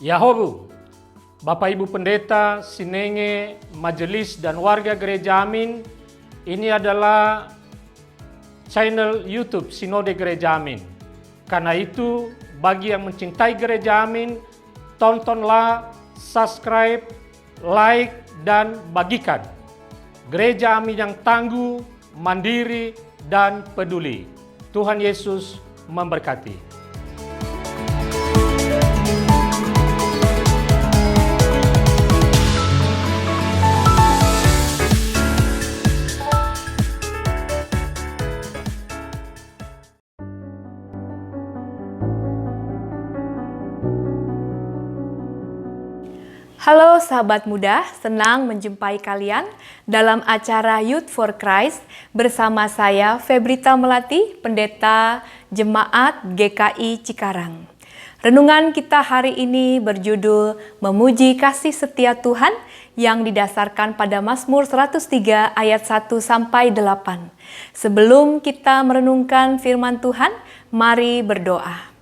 Yahobu, Bapak Ibu Pendeta, Sinenge, Majelis dan warga Gereja Amin, ini adalah channel YouTube Sinode Gereja Amin. Karena itu, bagi yang mencintai Gereja Amin, tontonlah, subscribe, like, dan bagikan. Gereja Amin yang tangguh, mandiri, dan peduli. Tuhan Yesus memberkati. Halo sahabat muda, senang menjumpai kalian dalam acara Youth for Christ bersama saya Febrita Melati, Pendeta Jemaat GKI Cikarang. Renungan kita hari ini berjudul Memuji Kasih Setia Tuhan yang didasarkan pada Mazmur 103 ayat 1 sampai 8. Sebelum kita merenungkan firman Tuhan, mari berdoa.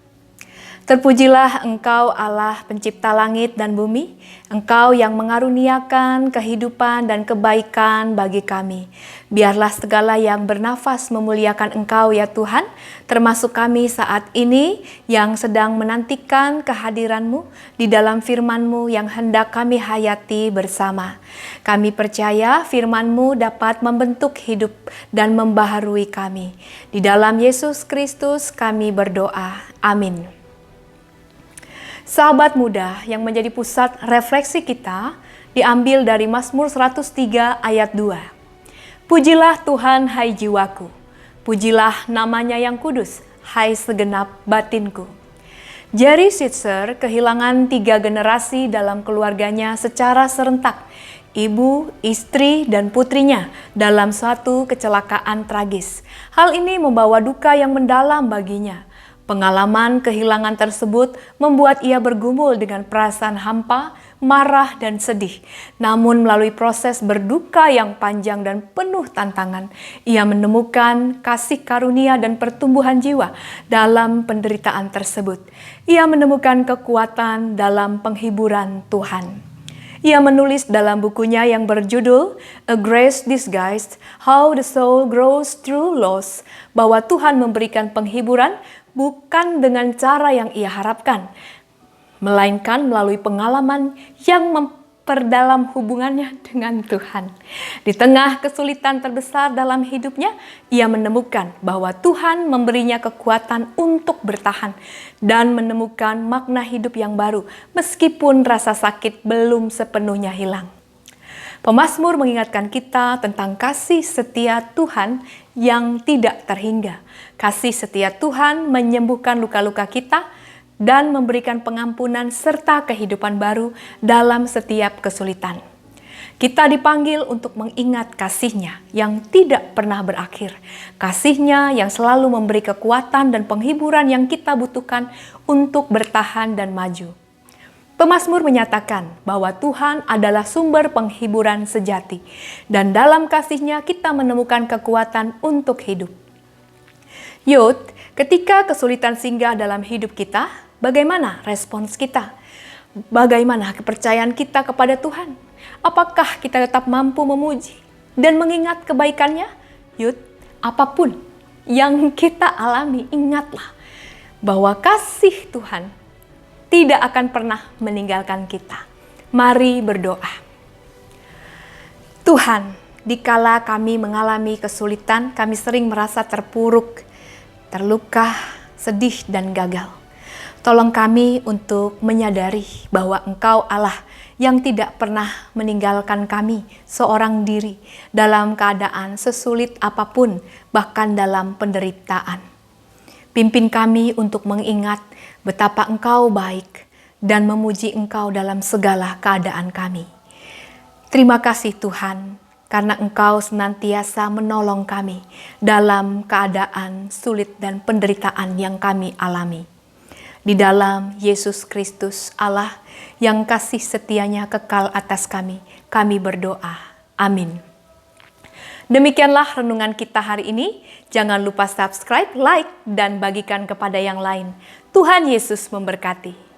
Terpujilah Engkau Allah pencipta langit dan bumi, Engkau yang mengaruniakan kehidupan dan kebaikan bagi kami. Biarlah segala yang bernafas memuliakan Engkau ya Tuhan, termasuk kami saat ini yang sedang menantikan kehadiran-Mu di dalam firman-Mu yang hendak kami hayati bersama. Kami percaya firman-Mu dapat membentuk hidup dan membaharui kami. Di dalam Yesus Kristus kami berdoa. Amin. Sahabat muda, yang menjadi pusat refleksi kita diambil dari Mazmur 103 ayat 2. Pujilah Tuhan hai jiwaku, pujilah namanya yang kudus, hai segenap batinku. Jerry Sitzer kehilangan 3 generasi dalam keluarganya secara serentak, ibu, istri, dan putrinya dalam suatu kecelakaan tragis. Hal ini membawa duka yang mendalam baginya. Pengalaman kehilangan tersebut membuat ia bergumul dengan perasaan hampa, marah, dan sedih. Namun melalui proses berduka yang panjang dan penuh tantangan, ia menemukan kasih karunia dan pertumbuhan jiwa dalam penderitaan tersebut. Ia menemukan kekuatan dalam penghiburan Tuhan. Ia menulis dalam bukunya yang berjudul A Grace Disguised, How the Soul Grows Through Loss, bahwa Tuhan memberikan penghiburan bukan dengan cara yang ia harapkan, melainkan melalui pengalaman yang memperdalam hubungannya dengan Tuhan. Di tengah kesulitan terbesar dalam hidupnya, ia menemukan bahwa Tuhan memberinya kekuatan untuk bertahan dan menemukan makna hidup yang baru, meskipun rasa sakit belum sepenuhnya hilang. Pemazmur mengingatkan kita tentang kasih setia Tuhan yang tidak terhingga. Kasih setia Tuhan menyembuhkan luka-luka kita dan memberikan pengampunan serta kehidupan baru dalam setiap kesulitan. Kita dipanggil untuk mengingat kasih-Nya yang tidak pernah berakhir. Kasih-Nya yang selalu memberi kekuatan dan penghiburan yang kita butuhkan untuk bertahan dan maju. Pemazmur menyatakan bahwa Tuhan adalah sumber penghiburan sejati, dan dalam kasih-Nya kita menemukan kekuatan untuk hidup. Yud, ketika kesulitan singgah dalam hidup kita, bagaimana respons kita? Bagaimana kepercayaan kita kepada Tuhan? Apakah kita tetap mampu memuji dan mengingat kebaikan-Nya? Yud, apapun yang kita alami, ingatlah bahwa kasih Tuhan tidak akan pernah meninggalkan kita. Mari berdoa. Tuhan, dikala kami mengalami kesulitan, kami sering merasa terpuruk, terluka, sedih, dan gagal. Tolong kami untuk menyadari bahwa Engkau Allah yang tidak pernah meninggalkan kami seorang diri dalam keadaan sesulit apapun, bahkan dalam penderitaan. Pimpin kami untuk mengingat betapa Engkau baik dan memuji Engkau dalam segala keadaan kami. Terima kasih Tuhan, karena Engkau senantiasa menolong kami dalam keadaan sulit dan penderitaan yang kami alami. Di dalam Yesus Kristus Allah yang kasih setianya kekal atas kami berdoa. Amin. Demikianlah renungan kita hari ini. Jangan lupa subscribe, like, dan bagikan kepada yang lain. Tuhan Yesus memberkati.